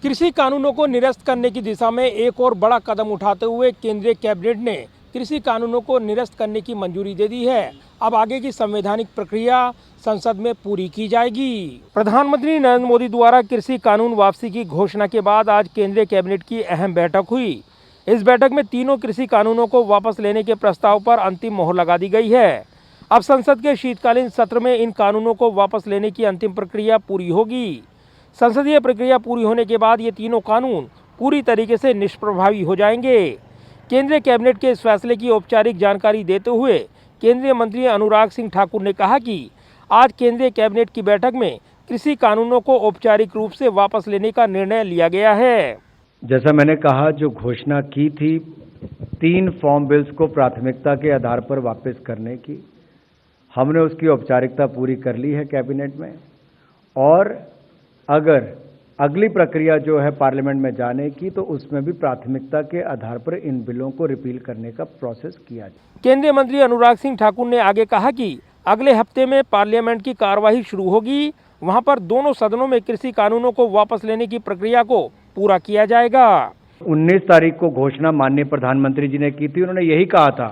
कृषि कानूनों को निरस्त करने की दिशा में एक और बड़ा कदम उठाते हुए केंद्रीय कैबिनेट ने कृषि कानूनों को निरस्त करने की मंजूरी दे दी है। अब आगे की संवैधानिक प्रक्रिया संसद में पूरी की जाएगी। प्रधानमंत्री नरेंद्र मोदी द्वारा कृषि कानून वापसी की घोषणा के बाद आज केंद्रीय कैबिनेट की अहम बैठक हुई। इस बैठक में तीनों कृषि कानूनों को वापस लेने के प्रस्ताव पर अंतिम मोहर लगा दी गई है। अब संसद के शीतकालीन सत्र में इन कानूनों को वापस लेने की अंतिम प्रक्रिया पूरी होगी। संसदीय प्रक्रिया पूरी होने के बाद ये तीनों कानून पूरी तरीके से निष्प्रभावी हो जाएंगे। केंद्रीय कैबिनेट के इस फैसले की औपचारिक जानकारी देते हुए केंद्रीय मंत्री अनुराग सिंह ठाकुर ने कहा कि आज केंद्रीय कैबिनेट की बैठक में कृषि कानूनों को औपचारिक रूप से वापस लेने का निर्णय लिया गया है। जैसा मैंने कहा, जो घोषणा की थी 3 फार्म बिल्स को प्राथमिकता के आधार पर वापस करने की, हमने उसकी औपचारिकता पूरी कर ली है कैबिनेट में। और अगर अगली प्रक्रिया जो है पार्लियामेंट में जाने की, तो उसमें भी प्राथमिकता के आधार पर इन बिलों को रिपील करने का प्रोसेस किया जाए। केंद्रीय मंत्री अनुराग सिंह ठाकुर ने आगे कहा कि अगले हफ्ते में पार्लियामेंट की कार्यवाही शुरू होगी। वहां पर दोनों सदनों में कृषि कानूनों को वापस लेने की प्रक्रिया को पूरा किया जाएगा। 19 तारीख को घोषणा माननीय प्रधानमंत्री जी ने की थी। उन्होंने यही कहा था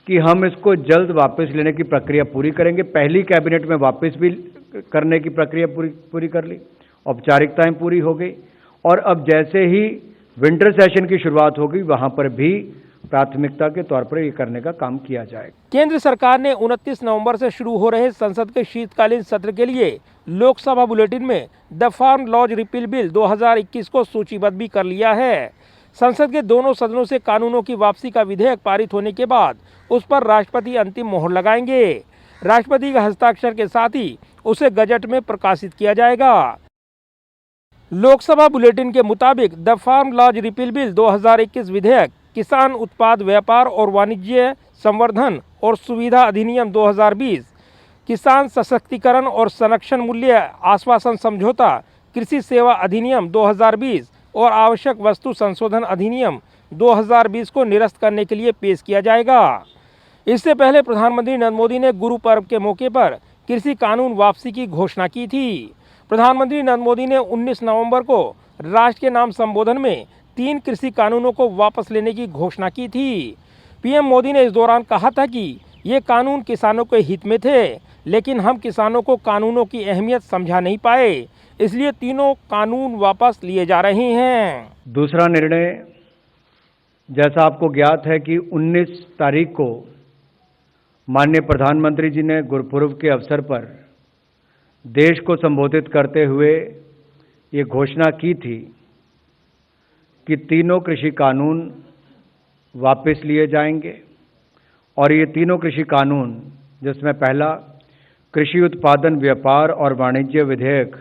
कि हम इसको जल्द वापस लेने की प्रक्रिया पूरी करेंगे। पहली कैबिनेट में वापस भी करने की प्रक्रिया पूरी कर ली, औपचारिकताएं पूरी हो गई। और अब जैसे ही विंटर सेशन की शुरुआत होगी, वहां पर भी प्राथमिकता के तौर पर ये करने का काम किया जाएगा। केंद्र सरकार ने 29 नवंबर से शुरू हो रहे संसद के शीतकालीन सत्र के लिए लोकसभा बुलेटिन में the farm laws repeal bill 2021 को सूचीबद्ध भी कर लिया है। संसद के दोनों सदनों से कानूनों की वापसी का विधेयक पारित होने के बाद उस पर राष्ट्रपति अंतिम मोहर लगाएंगे। राष्ट्रपति के हस्ताक्षर के साथ ही उसे गजट में प्रकाशित किया जाएगा। लोकसभा बुलेटिन के मुताबिक the farm laws repeal bill 2021 विधेयक किसान उत्पाद व्यापार और वाणिज्य संवर्धन और सुविधा अधिनियम 2020, किसान सशक्तिकरण और संरक्षण मूल्य आश्वासन समझौता, कृषि सेवा अधिनियम 2020 और आवश्यक वस्तु संशोधन अधिनियम 2020 को निरस्त करने के लिए पेश किया जाएगा। इससे पहले प्रधानमंत्री नरेंद्र मोदी ने गुरु पर्व के मौके पर कृषि कानून वापसी की घोषणा की थी। प्रधानमंत्री नरेंद्र मोदी ने 19 नवंबर को राष्ट्र के नाम संबोधन में 3 कृषि कानूनों को वापस लेने की घोषणा की थी। पीएम मोदी ने इस दौरान कहा था कि ये कानून किसानों के हित में थे, लेकिन हम किसानों को कानूनों की अहमियत समझा नहीं पाए, इसलिए तीनों कानून वापस लिए जा रहे हैं। दूसरा निर्णय, जैसा आपको ज्ञात है कि 19 तारीख को माननीय प्रधानमंत्री जी ने गुरुपुरब के अवसर पर देश को संबोधित करते हुए ये घोषणा की थी कि तीनों कृषि कानून वापस लिए जाएंगे। और ये तीनों कृषि कानून, जिसमें पहला कृषि उत्पादन व्यापार और वाणिज्य विधेयक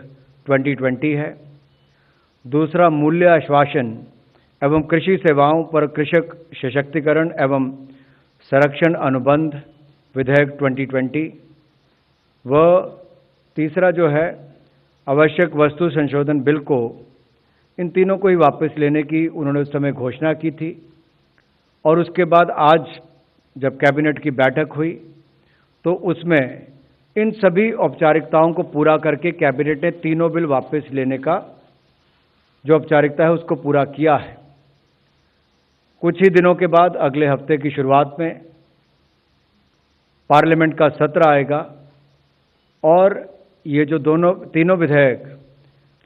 2020 है, दूसरा मूल्य आश्वासन एवं कृषि सेवाओं पर कृषक सशक्तिकरण एवं संरक्षण अनुबंध विधेयक 2020, व तीसरा जो है आवश्यक वस्तु संशोधन बिल को, इन तीनों को ही वापस लेने की उन्होंने उस समय घोषणा की थी। और उसके बाद आज जब कैबिनेट की बैठक हुई, तो उसमें इन सभी औपचारिकताओं को पूरा करके कैबिनेट ने तीनों बिल वापस लेने का जो औपचारिकता है उसको पूरा किया है। कुछ ही दिनों के बाद अगले हफ्ते की शुरुआत में पार्लियामेंट का सत्र आएगा और ये जो तीनों विधेयक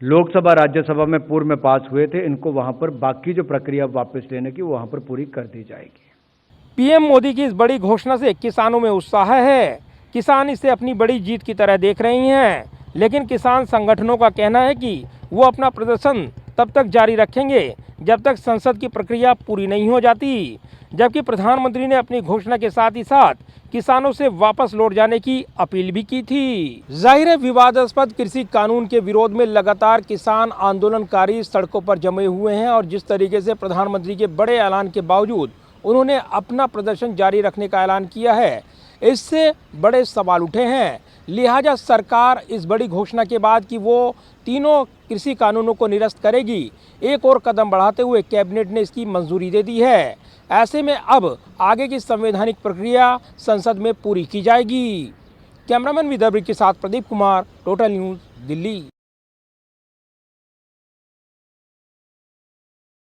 लोकसभा राज्यसभा में पूर्व में पास हुए थे, इनको वहां पर बाकी जो प्रक्रिया वापस लेने की वहां पर पूरी कर दी जाएगी। पीएम मोदी की इस बड़ी घोषणा से किसानों में उत्साह है। किसान इसे अपनी बड़ी जीत की तरह देख रहे हैं, लेकिन किसान संगठनों का कहना है कि वो अपना प्रदर्शन तब तक जारी रखेंगे जब तक संसद की प्रक्रिया पूरी नहीं हो जाती। जबकि प्रधानमंत्री ने अपनी घोषणा के साथ ही साथ किसानों से वापस लौट जाने की अपील भी की थी। जाहिर है, विवादास्पद कृषि कानून के विरोध में लगातार किसान आंदोलनकारी सड़कों पर जमे हुए हैं और जिस तरीके से प्रधानमंत्री के बड़े ऐलान के बावजूद उन्होंने अपना प्रदर्शन जारी रखने का ऐलान किया है, इससे बड़े सवाल उठे हैं। लिहाजा सरकार इस बड़ी घोषणा के बाद कि वो तीनों कृषि कानूनों को निरस्त करेगी, एक और कदम बढ़ाते हुए कैबिनेट ने इसकी मंजूरी दे दी है। ऐसे में अब आगे की संवैधानिक प्रक्रिया संसद में पूरी की जाएगी। कैमरामैन विदर्भ के साथ प्रदीप कुमार, टोटल न्यूज़, दिल्ली।